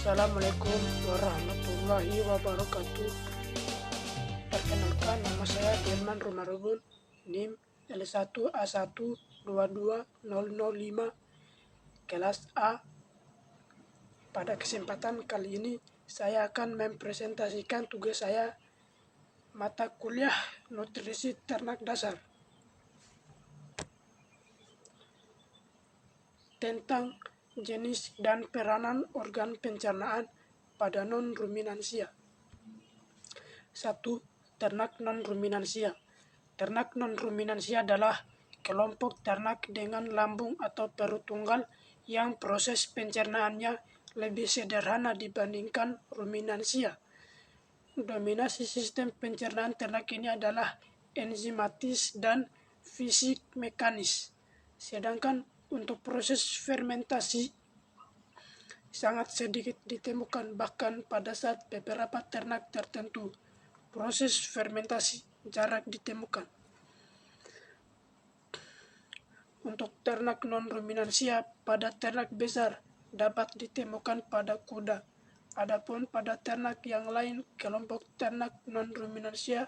Assalamualaikum warahmatullahi wabarakatuh. Perkenalkan, nama saya Delman Romarubun, NIM L1A1220005, kelas A. Pada kesempatan kali ini, saya akan mempresentasikan tugas saya, mata kuliah Nutrisi Ternak Dasar, tentang jenis dan peranan organ pencernaan pada non-ruminansia. 1. Ternak non-ruminansia. Ternak non-ruminansia adalah kelompok ternak dengan lambung atau perut tunggal yang proses pencernaannya lebih sederhana dibandingkan ruminansia. Dominasi sistem pencernaan ternak ini adalah enzimatis dan fisik mekanis, sedangkan untuk proses fermentasi sangat sedikit ditemukan, bahkan pada saat beberapa ternak tertentu proses fermentasi jarang ditemukan. Untuk ternak non-ruminansia pada ternak besar dapat ditemukan pada kuda. Adapun pada ternak yang lain, kelompok ternak non-ruminansia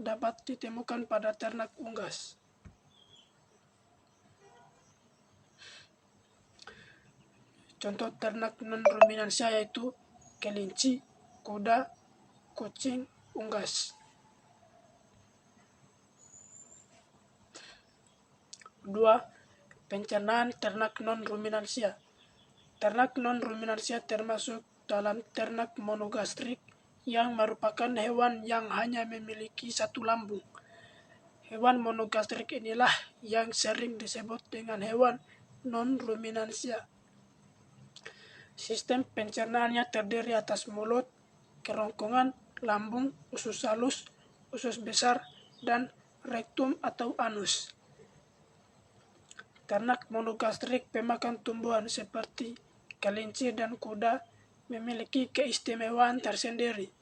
dapat ditemukan pada ternak unggas. Contoh ternak non-ruminansia yaitu kelinci, kuda, kucing, unggas. 2. Pencernaan ternak non-ruminansia. Ternak non-ruminansia termasuk dalam ternak monogastrik yang merupakan hewan yang hanya memiliki satu lambung. Hewan monogastrik inilah yang sering disebut dengan hewan non-ruminansia. Sistem pencernaannya terdiri atas mulut, kerongkongan, lambung, usus halus, usus besar, dan rektum atau anus. Ternak monogastrik pemakan tumbuhan seperti kelinci dan kuda memiliki keistimewaan tersendiri,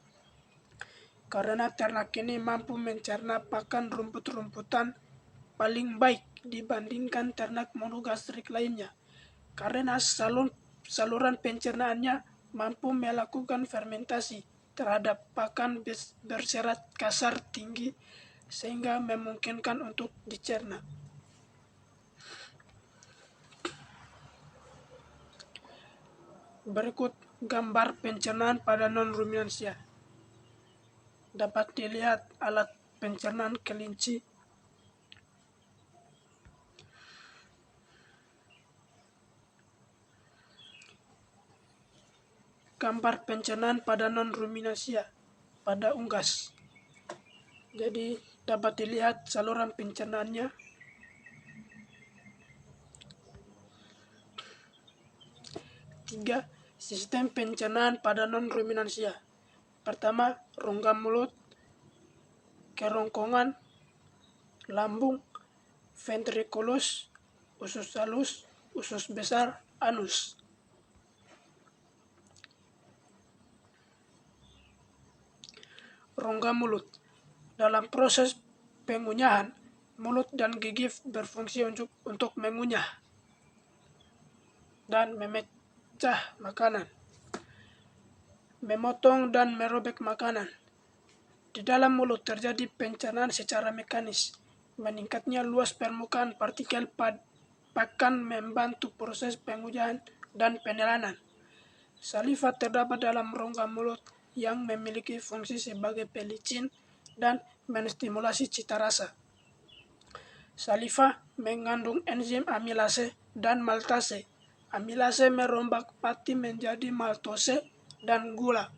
karena ternak ini mampu mencerna pakan rumput-rumputan paling baik dibandingkan ternak monogastrik lainnya, karena saluran pencernaannya mampu melakukan fermentasi terhadap pakan berserat kasar tinggi sehingga memungkinkan untuk dicerna. Berikut gambar pencernaan pada non-ruminansia. Dapat dilihat alat pencernaan kelinci, gambar pencernaan pada non-ruminansia pada unggas. Jadi dapat dilihat saluran pencernaannya. Tiga, sistem pencernaan pada non-ruminansia. Pertama, rongga mulut, kerongkongan, lambung, ventriculus, usus halus, usus besar, anus. Rongga mulut. Dalam proses pengunyahan, mulut dan gigi berfungsi untuk mengunyah dan memecah makanan, memotong dan merobek makanan. Di dalam mulut terjadi pencernaan secara mekanis. Meningkatnya luas permukaan partikel pakan membantu proses pengunyah dan penelanan. Saliva terdapat dalam rongga mulut yang memiliki fungsi sebagai pelicin dan menstimulasi cita rasa. Saliva mengandung enzim amilase dan maltase. Amilase merombak pati menjadi maltose dan gula,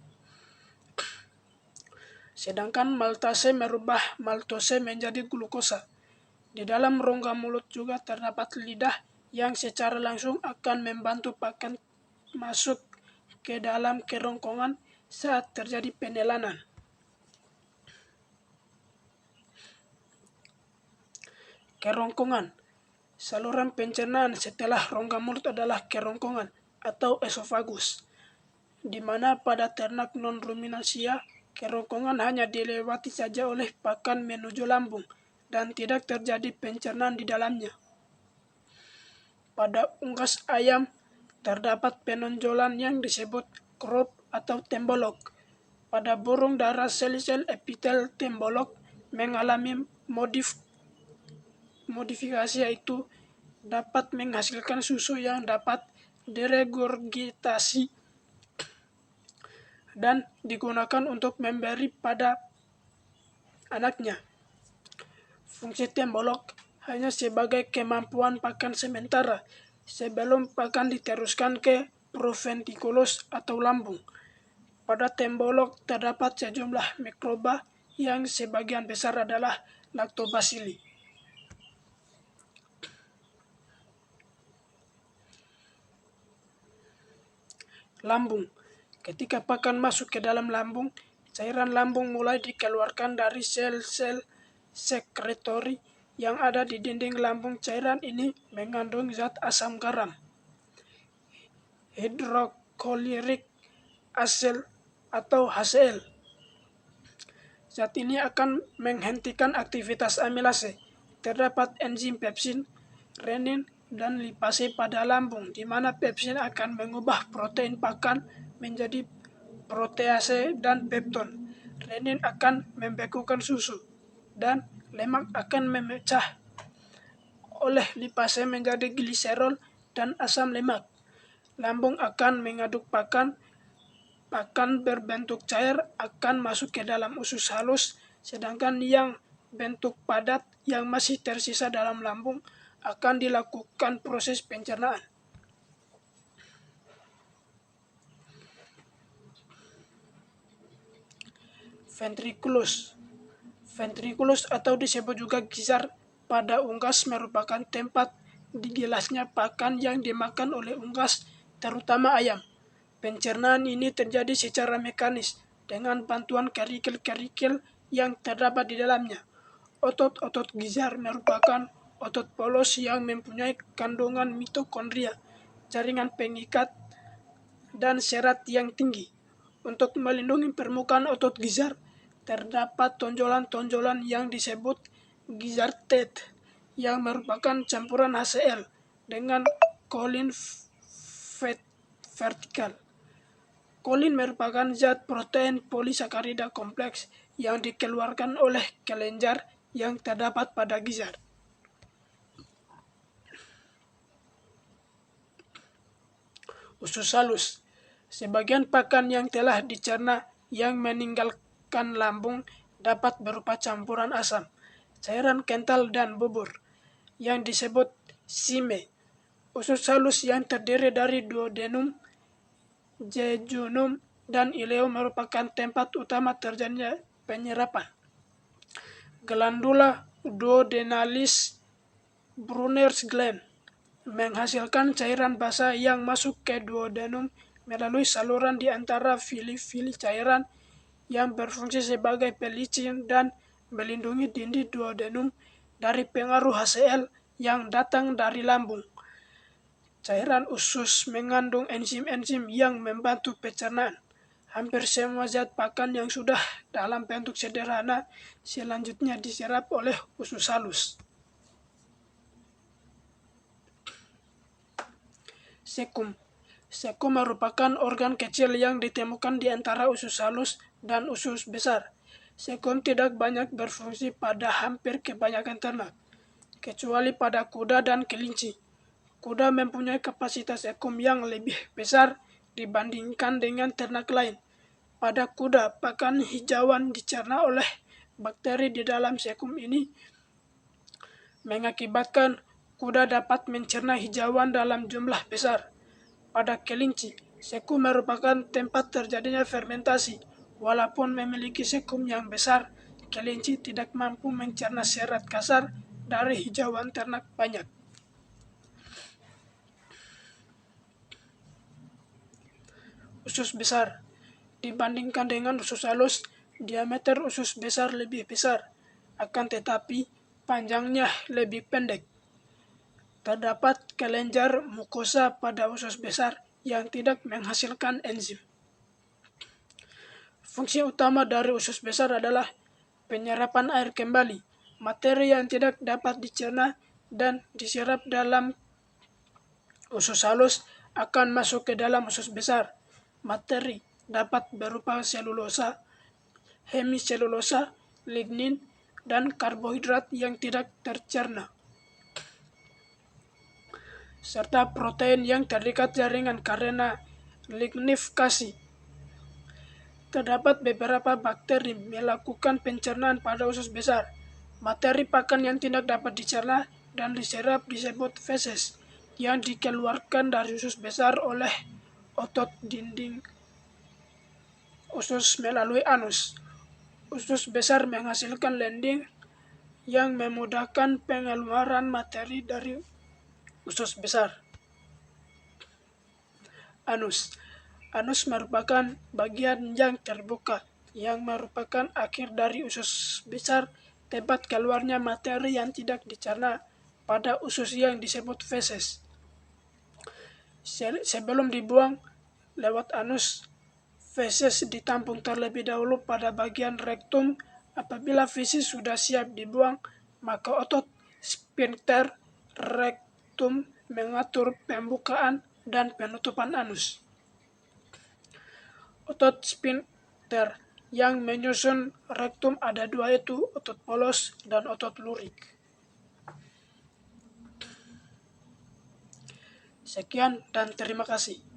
sedangkan maltase merubah maltose menjadi glukosa. Di dalam rongga mulut juga terdapat lidah yang secara langsung akan membantu pakan masuk ke dalam kerongkongan saat terjadi penelanan. Kerongkongan. Saluran pencernaan setelah rongga mulut adalah kerongkongan atau esofagus, di mana pada ternak non-ruminansia kerongkongan hanya dilewati saja oleh pakan menuju lambung dan tidak terjadi pencernaan di dalamnya. Pada unggas ayam terdapat penonjolan yang disebut mikrob atau tembolok. Pada burung darah, sel-sel epitel tembolok mengalami modifikasi, yaitu dapat menghasilkan susu yang dapat diregurgitasi dan digunakan untuk memberi pada anaknya. Fungsi tembolok hanya sebagai kemampuan pakan sementara sebelum pakan diteruskan ke proventriculus atau lambung. Pada tembolok terdapat sejumlah mikroba yang sebagian besar adalah lactobacilli. Lambung. Ketika pakan masuk ke dalam lambung, cairan lambung mulai dikeluarkan dari sel-sel sekretori yang ada di dinding lambung. Cairan ini mengandung zat asam garam, hidroklorik asid atau HCl. Zat ini akan menghentikan aktivitas amilase. Terdapat enzim pepsin, renin, dan lipase pada lambung, di mana pepsin akan mengubah protein pakan menjadi protease dan pepton. Renin akan membekukan susu, dan lemak akan memecah oleh lipase menjadi gliserol dan asam lemak. Lambung akan mengaduk pakan berbentuk cair akan masuk ke dalam usus halus, sedangkan yang bentuk padat yang masih tersisa dalam lambung akan dilakukan proses pencernaan. Ventriculus atau disebut juga gizar pada unggas merupakan tempat digilasnya pakan yang dimakan oleh unggas, terutama ayam. Pencernaan ini terjadi secara mekanis dengan bantuan kerikil-kerikil yang terdapat di dalamnya. Otot-otot gizar merupakan otot polos yang mempunyai kandungan mitokondria, jaringan pengikat, dan serat yang tinggi. Untuk melindungi permukaan otot gizar, terdapat tonjolan-tonjolan yang disebut gizar teeth, yang merupakan campuran HCl dengan kolin vertikal. Kolin merupakan zat protein polisakarida kompleks yang dikeluarkan oleh kelenjar yang terdapat pada gizar. Usus halus. Sebagian pakan yang telah dicerna yang meninggalkan lambung dapat berupa campuran asam, cairan kental, dan bubur yang disebut chyme. Usus halus yang terdiri dari duodenum, jejunum, dan ileum merupakan tempat utama terjadinya penyerapan. Glandula duodenalis Brunner's gland menghasilkan cairan basah yang masuk ke duodenum melalui saluran di antara fili-fili cairan yang berfungsi sebagai pelicin dan melindungi dinding duodenum dari pengaruh HCl yang datang dari lambung. Cairan usus mengandung enzim-enzim yang membantu pencernaan. Hampir semua zat pakan yang sudah dalam bentuk sederhana selanjutnya diserap oleh usus halus. Sekum. Sekum merupakan organ kecil yang ditemukan di antara usus halus dan usus besar. Sekum tidak banyak berfungsi pada hampir kebanyakan ternak, kecuali pada kuda dan kelinci. Kuda mempunyai kapasitas sekum yang lebih besar dibandingkan dengan ternak lain. Pada kuda, pakan hijauan dicerna oleh bakteri di dalam sekum ini mengakibatkan kuda dapat mencerna hijauan dalam jumlah besar. Pada kelinci, sekum merupakan tempat terjadinya fermentasi. Walaupun memiliki sekum yang besar, kelinci tidak mampu mencerna serat kasar dari hijauan ternak banyak. Usus besar. Dibandingkan dengan usus halus, diameter usus besar lebih besar, akan tetapi panjangnya lebih pendek. Terdapat kelenjar mukosa pada usus besar yang tidak menghasilkan enzim. Fungsi utama dari usus besar adalah penyerapan air kembali, materi yang tidak dapat dicerna dan diserap dalam usus halus akan masuk ke dalam usus besar. materi dapat berupa selulosa, hemiselulosa, lignin, dan karbohidrat yang tidak tercerna, serta protein yang terikat jaringan karena lignifikasi. Terdapat beberapa bakteri melakukan pencernaan pada usus besar. Materi pakan yang tidak dapat dicerna dan diserap disebut feses, yang dikeluarkan dari usus besar oleh otot dinding usus melalui anus. Usus besar menghasilkan lending yang memudahkan pengeluaran materi dari usus besar. Anus. Anus merupakan bagian yang terbuka, yang merupakan akhir dari usus besar, tempat keluarnya materi yang tidak dicerna pada usus yang disebut feses. Sebelum dibuang lewat anus, feses ditampung terlebih dahulu pada bagian rektum. Apabila feses sudah siap dibuang, maka otot sphincter rektum mengatur pembukaan dan penutupan anus. Otot sphincter yang menyusun rektum ada dua, yaitu otot polos dan otot lurik. Sekian dan terima kasih.